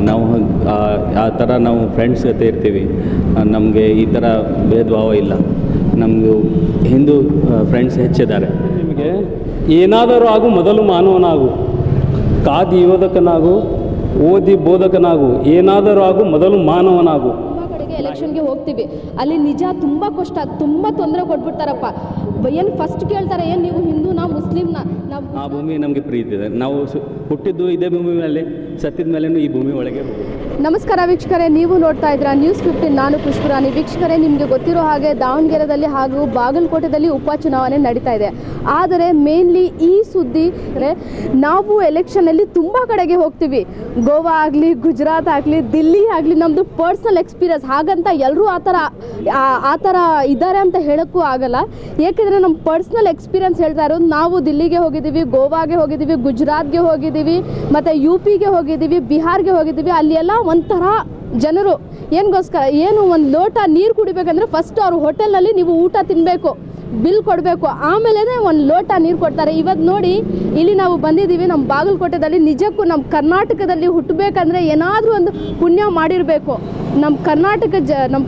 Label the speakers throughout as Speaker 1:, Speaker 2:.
Speaker 1: ನಾವು ಆ ಥರ ನಾವು ಫ್ರೆಂಡ್ಸ್ ಜೊತೆ ಇರ್ತೀವಿ. ನಮಗೆ ಈ ಥರ ಭೇದ ಭಾವ ಇಲ್ಲ. ನಮಗೂ ಹಿಂದೂ ಫ್ರೆಂಡ್ಸ್ ಹೆಚ್ಚಿದ್ದಾರೆ.
Speaker 2: ನಿಮಗೆ ಏನಾದರೂ ಆಗು ಮೊದಲು ಮಾನವನಾಗು, ಕಾದಿ ಯೋಧಕನಾಗು, ಓದಿ ಬೋಧಕನಾಗು, ಏನಾದರೂ ಆಗು ಮೊದಲು ಮಾನವನಾಗು.
Speaker 3: ಎಲೆಕ್ಷನ್ಗೆ ಹೋಗ್ತೀವಿ, ಅಲ್ಲಿ ನಿಜ ತುಂಬ ಕಷ್ಟ, ತುಂಬ ತೊಂದರೆ ಕೊಟ್ಬಿಡ್ತಾರಪ್ಪ. ಏನು ಫಸ್ಟ್ ಕೇಳ್ತಾರೆ, ಏನು ನೀವು ಹಿಂದೂನಾ ಮುಸ್ಲಿಮ್ನಾ? ನಾವು
Speaker 1: ಆ ಭೂಮಿ ನಮಗೆ ಪ್ರೀತಿ ಇದೆ. ನಾವು ಹುಟ್ಟಿದ್ದು ಇದೇ ಭೂಮಿ ಮೇಲೆ, ಸತ್ತಿದ ಮೇಲೂ ಈ ಭೂಮಿ ಒಳಗೆ ಹೋಗೋದು.
Speaker 3: ನಮಸ್ಕಾರ ವೀಕ್ಷಕರೇ, ನೀವು ನೋಡ್ತಾ ಇದ್ದೀರಾ ನ್ಯೂಸ್ 15. ನಾನು ಪುಷ್ಪರಾಣಿ. ವೀಕ್ಷಕರೇ, ನಿಮಗೆ ಗೊತ್ತಿರೋ ಹಾಗೆ ದಾವಣಗೆರೆಯಲ್ಲಿ ಹಾಗೂ ಬಾಗಲಕೋಟೆಯಲ್ಲಿ ಉಪಚುನಾವಣೆ ನಡೀತಾ ಇದೆ. ಆದರೆ ಮೇನ್ಲಿ ಈ ಸುದ್ದಿ ನಾವು ಎಲೆಕ್ಷನಲ್ಲಿ ತುಂಬ ಕಡೆಗೆ ಹೋಗ್ತೀವಿ. ಗೋವಾ ಆಗಲಿ, ಗುಜರಾತ್ ಆಗಲಿ, ದಿಲ್ಲಿ ಆಗಲಿ, ನಮ್ಮದು ಪರ್ಸ್ನಲ್ ಎಕ್ಸ್ಪೀರಿಯನ್ಸ್. ಹಾಗಂತ ಎಲ್ಲರೂ ಆ ಥರ ಇದ್ದಾರೆ ಅಂತ ಹೇಳೋಕ್ಕೂ ಆಗಲ್ಲ. ಏಕೆಂದರೆ ನಮ್ಮ ಪರ್ಸ್ನಲ್ ಎಕ್ಸ್ಪೀರಿಯನ್ಸ್ ಹೇಳ್ತಾ ಇರೋದು, ನಾವು ದಿಲ್ಲಿಗೆ ಹೋಗಿದ್ದೀವಿ, ಗೋವಾಗೆ ಹೋಗಿದ್ದೀವಿ, ಗುಜರಾತ್ಗೆ ಹೋಗಿದ್ದೀವಿ, ಮತ್ತು UPಗೆ ಹೋಗಿದ್ದೀವಿ, ಬಿಹಾರ್ಗೆ ಹೋಗಿದ್ದೀವಿ. ಅಲ್ಲಿ ಎಲ್ಲ ಒಂಥರ ಜನರು ಏನಿಗೋಸ್ಕರ, ಏನು ಒಂದು ಲೋಟ ನೀರು ಕುಡಿಬೇಕಂದ್ರೆ ಫಸ್ಟ್ ಅವ್ರ ಹೋಟೆಲ್ನಲ್ಲಿ ನೀವು ಊಟ ತಿನ್ನಬೇಕು, ಬಿಲ್ ಕೊಡಬೇಕು, ಆಮೇಲೆ ಒಂದು ಲೋಟ ನೀರು ಕೊಡ್ತಾರೆ. ಇವತ್ತು ನೋಡಿ, ಇಲ್ಲಿ ನಾವು ಬಂದಿದ್ದೀವಿ ನಮ್ಮ ಬಾಗಲಕೋಟೆದಲ್ಲಿ. ನಿಜಕ್ಕೂ ನಮ್ಮ ಕರ್ನಾಟಕದಲ್ಲಿ ಹುಟ್ಟಬೇಕಂದ್ರೆ ಏನಾದರೂ ಒಂದು ಪುಣ್ಯ ಮಾಡಿರಬೇಕು. ನಮ್ಮ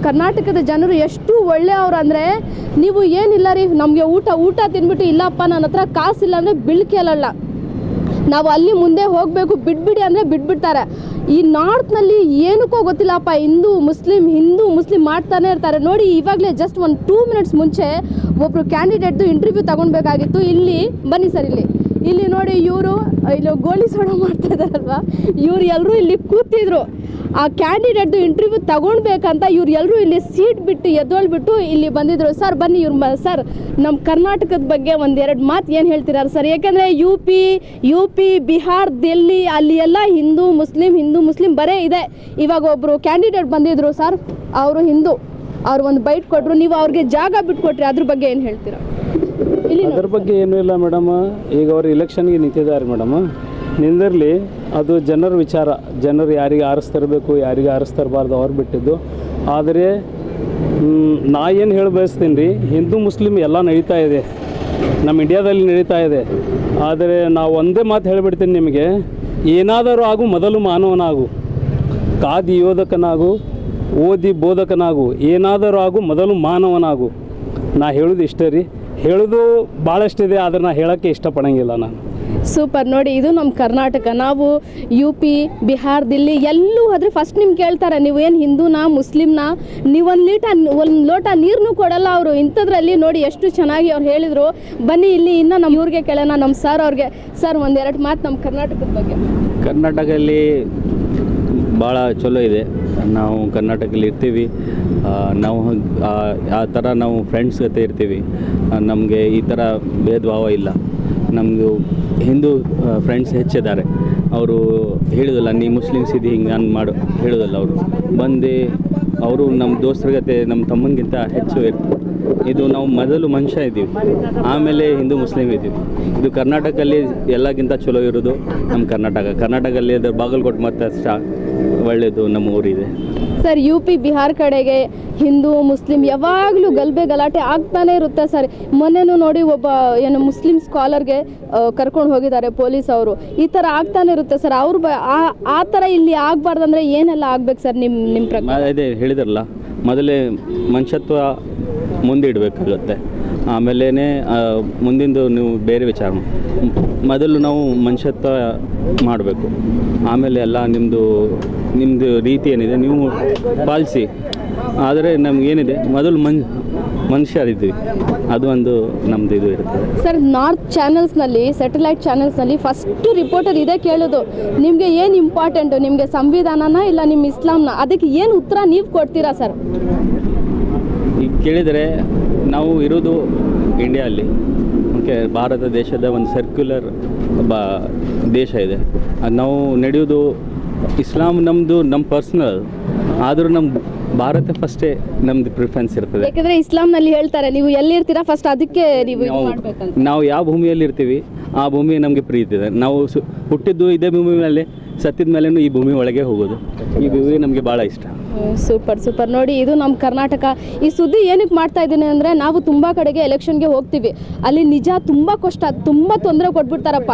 Speaker 3: ಕರ್ನಾಟಕದ ಜನರು ಎಷ್ಟು ಒಳ್ಳೆಯವರು ಅಂದರೆ, ನೀವು ಏನಿಲ್ಲ ರೀ ನಮಗೆ ಊಟ ತಿಂದ್ಬಿಟ್ಟು, ಇಲ್ಲಪ್ಪ ನನ್ನ ಹತ್ರ ಕಾಸಿಲ್ಲ ಅಂದರೆ ಬಿಲ್ ಕೇಳಲ್ಲ, ನಾವು ಅಲ್ಲಿ ಮುಂದೆ ಹೋಗಬೇಕು, ಬಿಟ್ಬಿಡಿ ಅಂದರೆ ಬಿಟ್ಬಿಡ್ತಾರೆ. ಈ ನಾರ್ತ್ನಲ್ಲಿ ಏನಕ್ಕೋ ಗೊತ್ತಿಲ್ಲಪ್ಪ, ಹಿಂದೂ ಮುಸ್ಲಿಂ ಮಾಡ್ತಾನೆ ಇರ್ತಾರೆ. ನೋಡಿ, ಇವಾಗಲೇ ಜಸ್ಟ್ ಒಂದು 2 ಮಿನಿಟ್ಸ್ ಮುಂಚೆ ಒಬ್ಬರು ಕ್ಯಾಂಡಿಡೇಟ್ದು ಇಂಟರ್ವ್ಯೂ ತಗೊಳ್ಬೇಕಾಗಿತ್ತು. ಇಲ್ಲಿ ಬನ್ನಿ ಸರ್, ಇಲ್ಲಿ ನೋಡಿ, ಇವರು ಇಲ್ಲಿ ಗೋಲಿ ಸೋಡ ಮಾಡ್ತಾ ಇದ್ದಾರಲ್ವ, ಇವ್ರು ಎಲ್ಲರೂ ಇಲ್ಲಿ ಕೂತಿದ್ರು. ಆ ಕ್ಯಾಂಡಿಡೇಟ್ದು ಇಂಟರ್ವ್ಯೂ ತಗೊಳ್ಬೇಕಂತ ಇವ್ರು ಎಲ್ಲರೂ ಇಲ್ಲಿ ಸೀಟ್ ಬಿಟ್ಟು ಎದ್ದೊಳ್ಬಿಟ್ಟು ಇಲ್ಲಿ ಬಂದಿದ್ರು. ಸರ್ ಬನ್ನಿ, ಸರ್ ನಮ್ಮ ಕರ್ನಾಟಕದ ಬಗ್ಗೆ ಒಂದೆರಡು ಮಾತು ಏನು ಹೇಳ್ತೀರಾ ಸರ್? ಯಾಕೆಂದರೆ ಯು ಪಿ ಬಿಹಾರ್, ದಿಲ್ಲಿ ಅಲ್ಲಿ ಎಲ್ಲ ಹಿಂದೂ ಮುಸ್ಲಿಂ ಬರೇ ಇದೆ. ಇವಾಗ ಒಬ್ಬರು ಕ್ಯಾಂಡಿಡೇಟ್ ಬಂದಿದ್ರು ಸರ್, ಅವರು ಹಿಂದೂ, ಅವ್ರು ಒಂದು ಬೈಟ್ ಕೊಟ್ಟರು, ನೀವು ಅವ್ರಿಗೆ ಜಾಗ ಬಿಟ್ಕೊಟ್ರಿ, ಅದ್ರ ಬಗ್ಗೆ ಏನು ಹೇಳ್ತೀರಾ?
Speaker 2: ಅದ್ರ ಬಗ್ಗೆ ಏನೂ ಇಲ್ಲ ಮೇಡಮ್. ಈಗ ಅವರು ಇಲೆಕ್ಷನ್ಗೆ ನಿಂತಿದ್ದಾರೆ ಮೇಡಮ್, ನಿಂದಿರಲಿ, ಅದು ಜನರ ವಿಚಾರ. ಜನರು ಯಾರಿಗೆ ಆರಿಸ್ತಿರ್ಬೇಕು, ಯಾರಿಗೆ ಆರಿಸ್ತಿರಬಾರ್ದು ಅವ್ರು ಬಿಟ್ಟಿದ್ದು. ಆದರೆ ನಾ ಏನು ಹೇಳಿ ಬಯಸ್ತೀನಿ ರೀ, ಹಿಂದೂ ಮುಸ್ಲಿಮ್ ಎಲ್ಲ ನಡೀತಾ ಇದೆ, ನಮ್ಮ ಇಂಡಿಯಾದಲ್ಲಿ ನಡೀತಾ ಇದೆ. ಆದರೆ ನಾವು ಒಂದೇ ಮಾತು ಹೇಳಿಬಿಡ್ತೀನಿ ನಿಮಗೆ, ಏನಾದರೂ ಆಗು ಮೊದಲು ಮಾನವನಾಗು, ಕಾದಿ ಯೋಧಕನಾಗು, ಓದಿ ಬೋಧಕನಾಗು, ಏನಾದರೂ ಆಗು ಮೊದಲು ಮಾನವನಾಗು. ನಾ ಹೇಳೋದು ಇಷ್ಟೇ ರೀ. ಹೇಳೋದು ಭಾಳಷ್ಟಿದೆ, ಆದರೆ ನಾ ಹೇಳೋಕ್ಕೆ ಇಷ್ಟಪಡೋಂಗಿಲ್ಲ ನಾನು.
Speaker 3: ಸೂಪರ್. ನೋಡಿ, ಇದು ನಮ್ಮ ಕರ್ನಾಟಕ. ನಾವು UP, ಬಿಹಾರ್, ದಿಲ್ಲಿ ಎಲ್ಲೂ ಹೋದರೆ ಫಸ್ಟ್ ನಿಮ್ಗೆ ಕೇಳ್ತಾರೆ, ನೀವು ಏನು ಹಿಂದೂನಾ ಮುಸ್ಲಿಮ್ನಾ? ನೀವು ಒಂದು ಲೋಟ ನೀರನ್ನು ಕೊಡಲ್ಲ ಅವರು. ಇಂಥದ್ರಲ್ಲಿ ನೋಡಿ ಎಷ್ಟು ಚೆನ್ನಾಗಿ ಅವ್ರು ಹೇಳಿದರು. ಬನ್ನಿ, ಇಲ್ಲಿ ಇನ್ನು ನಮ್ಮ ಇವ್ರಿಗೆ ಕೇಳೋಣ, ನಮ್ಮ ಸರ್ ಅವ್ರಿಗೆ. ಸರ್, ಒಂದೆರಡು ಮಾತು ನಮ್ಮ ಕರ್ನಾಟಕದ ಬಗ್ಗೆ.
Speaker 1: ಕರ್ನಾಟಕದಲ್ಲಿ ಭಾಳ ಚಲೋ ಇದೆ. ನಾವು ಕರ್ನಾಟಕದಲ್ಲಿ ಇರ್ತೀವಿ. ನಾವು ಆ ಥರ ನಾವು ಫ್ರೆಂಡ್ಸ್ ಜೊತೆ ಇರ್ತೀವಿ. ನಮಗೆ ಈ ಥರ ಭೇದ ಭಾವ ಇಲ್ಲ. ನಮಗೂ ಹಿಂದೂ ಫ್ರೆಂಡ್ಸ್ ಹೆಚ್ಚಿದ್ದಾರೆ. ಅವರು ಹೇಳೋದಿಲ್ಲ, ನೀ ಮುಸ್ಲಿಮ್ಸ್ ಇದ್ದು ಹಿಂಗೆ ಮಾಡು ಹೇಳೋದಿಲ್ಲ. ಅವರು ನಮ್ಮ ದೋಸ್ತರ ಜೊತೆ ನಮ್ಮ ತಮ್ಮನಿಗಿಂತ ಹೆಚ್ಚು ಇರ್ತಾರೆ. ಇದು ನಾವು ಮೊದಲು ಮನುಷ್ಯ ಇದ್ದೀವಿ, ಆಮೇಲೆ ಹಿಂದೂ ಮುಸ್ಲಿಮ್ ಇದ್ದೀವಿ. ಇದು ಕರ್ನಾಟಕದಲ್ಲಿ ಎಲ್ಲಕ್ಕಿಂತ ಚಲೋ ಇರೋದು ನಮ್ಮ ಕರ್ನಾಟಕದಲ್ಲಿ ಅದು ಬಾಗಲಕೋಟೆ ಮತ್ತು ಒಳ್ಳೆಯದು ನಮ್ಮ ಊರಿದೆ.
Speaker 3: ಸರ್, UP ಬಿಹಾರ್ ಕಡೆಗೆ ಹಿಂದೂ ಮುಸ್ಲಿಂ ಯಾವಾಗಲೂ ಗಲಾಟೆ ಆಗ್ತಾನೆ ಇರುತ್ತೆ ಸರ್. ಮೊನ್ನೆನೂ ನೋಡಿ, ಒಬ್ಬ ಮುಸ್ಲಿಂ ಸ್ಕಾಲರ್ಗೆ ಕರ್ಕೊಂಡು ಹೋಗಿದ್ದಾರೆ ಪೊಲೀಸ್ ಅವರು. ಈ ಥರ ಆಗ್ತಾನೆ ಇರುತ್ತೆ ಸರ್. ಆ ಥರ ಇಲ್ಲಿ ಆಗಬಾರ್ದಂದ್ರೆ ಏನೆಲ್ಲ ಆಗ್ಬೇಕು ಸರ್ ನಿಮ್ಮ ಪ್ರಕಾರ?
Speaker 1: ಅದೇ ಹೇಳಿದ್ರಲ್ಲ, ಮೊದಲೇ ಮನುಷ್ಯತ್ವ ಮುಂದಿಡಬೇಕಾಗುತ್ತೆ, ಆಮೇಲೆ ಮುಂದಿಂದು ನೀವು ಬೇರೆ ವಿಚಾರ. ಮೊದಲು ನಾವು ಮನುಷ್ಯತ್ವ ಮಾಡಬೇಕು, ಆಮೇಲೆ ಎಲ್ಲ ನಿಮ್ಮದು ರೀತಿ ಏನಿದೆ ನೀವು ಪಾಲಿಸಿ. ಆದರೆ ನಮಗೇನಿದೆ, ಮೊದಲು ಮನುಷ್ಯರಿದ್ದೀವಿ, ಅದು ಒಂದು ನಮ್ಮದು ಇದು ಇರುತ್ತೆ
Speaker 3: ಸರ್. ನಾರ್ತ್ ಚಾನಲ್ಸ್ನಲ್ಲಿ, ಸ್ಯಾಟಲೈಟ್ ಚಾನಲ್ಸ್ನಲ್ಲಿ ಫಸ್ಟ್ ರಿಪೋರ್ಟರ್ ಇದೇ ಕೇಳೋದು, ನಿಮಗೆ ಏನು ಇಂಪಾರ್ಟೆಂಟು, ನಿಮಗೆ ಸಂವಿಧಾನನ ಇಲ್ಲ ನಿಮ್ಮ ಇಸ್ಲಾಂನ? ಅದಕ್ಕೆ ಏನು ಉತ್ತರ ನೀವು ಕೊಡ್ತೀರಾ ಸರ್?
Speaker 1: ಈಗ ಕೇಳಿದರೆ, ನಾವು ಇರೋದು ಇಂಡಿಯಾದಲ್ಲಿ, ಓಕೆ, ಭಾರತ ದೇಶದ ಒಂದು ಸರ್ಕ್ಯುಲರ್ ದೇಶ ಇದೆ. ಅದು ನಾವು ನಡೆಯೋದು ಇಸ್ಲಾಂ ನಮ್ಮ ಪರ್ಸ್ನಲ್, ಆದರೂ ನಮ್ಮ ಭಾರತ ಫಸ್ಟೇ ನಮ್ಮದು ಪ್ರಿಫರೆನ್ಸ್ ಇರ್ತದೆ.
Speaker 3: ಯಾಕಂದರೆ ಇಸ್ಲಾಂನಲ್ಲಿ ಹೇಳ್ತಾರೆ, ನೀವು ಎಲ್ಲಿರ್ತೀರಾ ಫಸ್ಟ್ ಅದಕ್ಕೆ
Speaker 1: ನಾವು ಯಾವ ಭೂಮಿಯಲ್ಲಿ ಇರ್ತೀವಿ ಆ ಭೂಮಿ ನಮಗೆ ಪ್ರೀತಿ ಇದೆ. ನಾವು ಹುಟ್ಟಿದ್ದು ಇದೇ ಭೂಮಿ ಮೇಲೆ, ಸತ್ತಿದ ಮೇಲೂ ಈ ಭೂಮಿ ಒಳಗೆ ಹೋಗೋದು. ಈ ಭೂಮಿ ನಮಗೆ ಭಾಳ ಇಷ್ಟ.
Speaker 3: ಸೂಪರ್ ನೋಡಿ, ಇದು ನಮ್ಮ ಕರ್ನಾಟಕ. ಈ ಸುದ್ದಿ ಏನಕ್ಕೆ ಮಾಡ್ತಾ ಇದ್ದೀನಿ ಅಂದರೆ, ನಾವು ತುಂಬ ಕಡೆಗೆ ಎಲೆಕ್ಷನ್ಗೆ ಹೋಗ್ತೀವಿ, ಅಲ್ಲಿ ನಿಜ ತುಂಬ ಕಷ್ಟ, ತುಂಬ ತೊಂದರೆ ಕೊಟ್ಬಿಡ್ತಾರಪ್ಪ.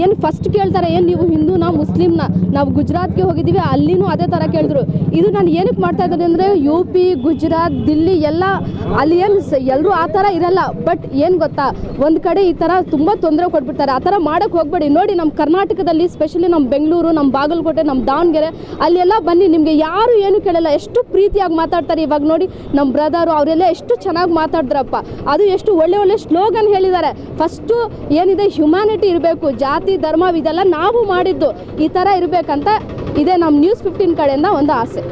Speaker 3: ಏನು ಫಸ್ಟ್ ಕೇಳ್ತಾರೆ, ಏನು ನೀವು ಹಿಂದೂನಾ ಮುಸ್ಲಿಮ್ನ? ನಾವು ಗುಜರಾತ್ಗೆ ಹೋಗಿದ್ದೀವಿ, ಅಲ್ಲಿನೂ ಅದೇ ಥರ ಕೇಳಿದ್ರು. ಇದು ನಾನು ಏನಕ್ಕೆ ಮಾಡ್ತಾ ಇದ್ದೀನಿ ಅಂದರೆ, UP, ಗುಜರಾತ್, ದಿಲ್ಲಿ ಎಲ್ಲ ಅಲ್ಲಿ ಏನು ಎಲ್ಲರೂ ಆ ಥರ ಇರಲ್ಲ. ಬಟ್ ಏನು ಗೊತ್ತಾ, ಒಂದು ಕಡೆ ಈ ಥರ ತುಂಬ ತೊಂದರೆ ಕೊಟ್ಬಿಡ್ತಾರೆ. ಆ ಥರ ಮಾಡೋಕ್ಕೆ ಹೋಗಬೇಡಿ. ನೋಡಿ, ನಮ್ಮ ಕರ್ನಾಟಕದಲ್ಲಿ ಸ್ಪೆಷಲಿ ನಮ್ಮ ಬೆಂಗಳೂರು, ನಮ್ಮ ಬಾಗಲಕೋಟೆ, ನಮ್ಮ ದಾವಣಗೆರೆ ಅಲ್ಲೆಲ್ಲ ಬನ್ನಿ, ನಿಮಗೆ ಯಾರು ಏನು ಕೇಳಲ್ಲ, ಎಷ್ಟು ಪ್ರೀತಿಯಾಗಿ ಮಾತಾಡ್ತಾರೆ. ಇವಾಗ ನೋಡಿ, ನಮ್ಮ ಬ್ರದರು ಅವರೆಲ್ಲ ಎಷ್ಟು ಚೆನ್ನಾಗಿ ಮಾತಾಡಿದ್ರಪ್ಪ. ಅದು ಎಷ್ಟು ಒಳ್ಳೆ ಸ್ಲೋಗನ್ ಹೇಳಿದ್ದಾರೆ. ಫಸ್ಟು ಏನಿದೆ, ಹ್ಯುಮ್ಯಾನಿಟಿ ಇರಬೇಕು, ಜಾತಿ ಧರ್ಮ ಇದೆಲ್ಲ ನಾವು ಮಾಡಿದ್ದು ಈ ಥರ ಇರಬೇಕಂತ ಇದೆ ನಮ್ಮ ನ್ಯೂಸ್ 15 ಕಡೆಯಿಂದ ಒಂದು ಆಸೆ.